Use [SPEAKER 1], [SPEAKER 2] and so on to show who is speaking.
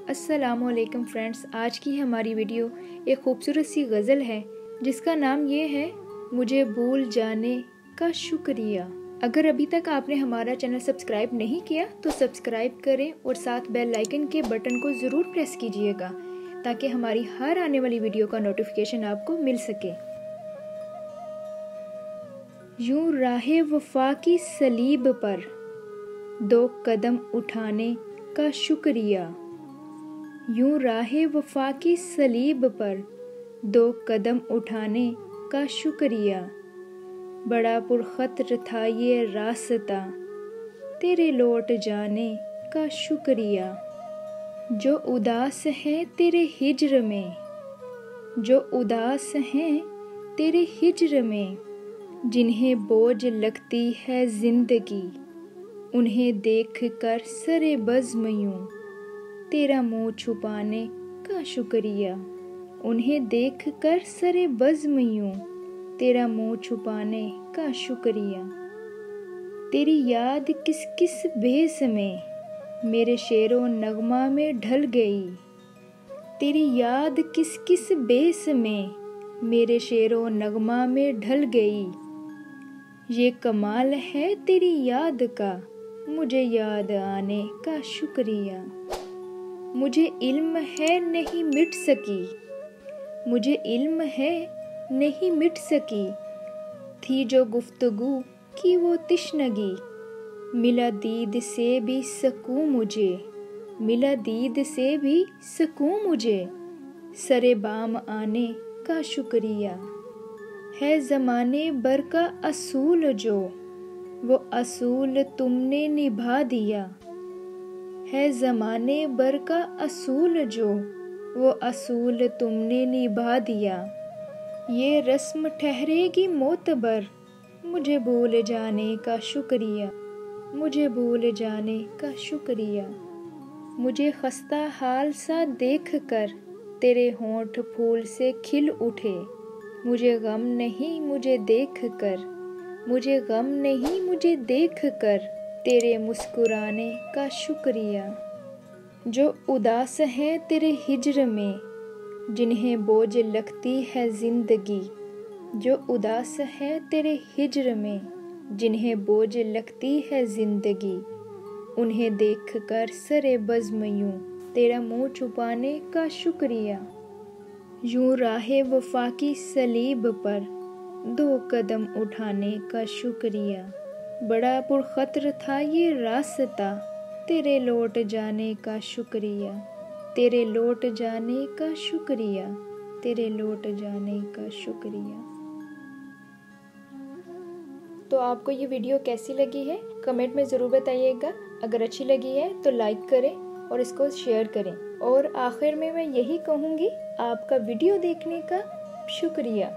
[SPEAKER 1] अस्सलामुअलैकुम फ्रेंड्स, आज की हमारी वीडियो एक खूबसूरत सी गज़ल है जिसका नाम ये है मुझे भूल जाने का शुक्रिया। अगर अभी तक आपने हमारा चैनल सब्सक्राइब नहीं किया तो सब्सक्राइब करें और साथ बेल आइकन के बटन को ज़रूर प्रेस कीजिएगा ताकि हमारी हर आने वाली वीडियो का नोटिफिकेशन आपको मिल सके। यूं राहे वफा की सलीब पर 2 कदम उठाने का शुक्रिया। यूं राहे वफा की सलीब पर 2 कदम उठाने का शुक्रिया। बड़ा पुरखतर था ये रास्ता तेरे लौट जाने का शुक्रिया। जो उदास हैं तेरे हिज्र में, जो उदास हैं तेरे हिज्र में, जिन्हें बोझ लगती है जिंदगी, उन्हें देख कर सरे बज़्म यूं तेरा मुँह छुपाने का शुक्रिया। उन्हें देख कर सरे बज़्म यूं तेरा मुँह छुपाने का शुक्रिया। तेरी याद किस किस भेस में मेरे शेरो नगमा में ढल गई। तेरी याद किस किस भेस में मेरे शेरो नगमा में ढल गई। ये कमाल है तेरी याद का मुझे याद आने का शुक्रिया। मुझे इल्म है नहीं मिट सकी, मुझे इल्म है नहीं मिट सकी, थी जो गुफ्तगू की वो तिश्नगी। मिला दीद से भी सकूं मुझे, मिला दीद से भी सकूं मुझे, सरे बाम आने का शुक्रिया। है ज़माने भर का असूल जो वो असूल तुमने निभा दिया। है ज़माने भर का असूल जो वो असूल तुमने निभा दिया। ये रस्म ठहरेगी मोतबर मुझे भूल जाने का शुक्रिया, मुझे भूल जाने का शुक्रिया। मुझे खस्ता हाल सा देख कर तेरे होंठ फूल से खिल उठे। मुझे गम नहीं मुझे देख कर, मुझे गम नहीं मुझे देख कर तेरे मुस्कुराने का शुक्रिया। जो उदास हैं तेरे हिज्र में, जिन्हें बोझ लगती है ज़िंदगी, जो उदास हैं तेरे हिज्र में, जिन्हें बोझ लगती है ज़िंदगी, उन्हें देख कर सरे बज़्म यूं तेरा मुँह छुपाने का शुक्रिया। यूं राहे वफा की सलीब पर 2 कदम उठाने का शुक्रिया। बड़ा पुरखतर था ये रास्ता तेरे लौट जाने का शुक्रिया, तेरे लौट जाने का शुक्रिया, तेरे लौट जाने का शुक्रिया। तो आपको ये वीडियो कैसी लगी है कमेंट में ज़रूर बताइएगा। अगर अच्छी लगी है तो लाइक करें और इसको शेयर करें। और आखिर में मैं यही कहूँगी, आपका वीडियो देखने का शुक्रिया।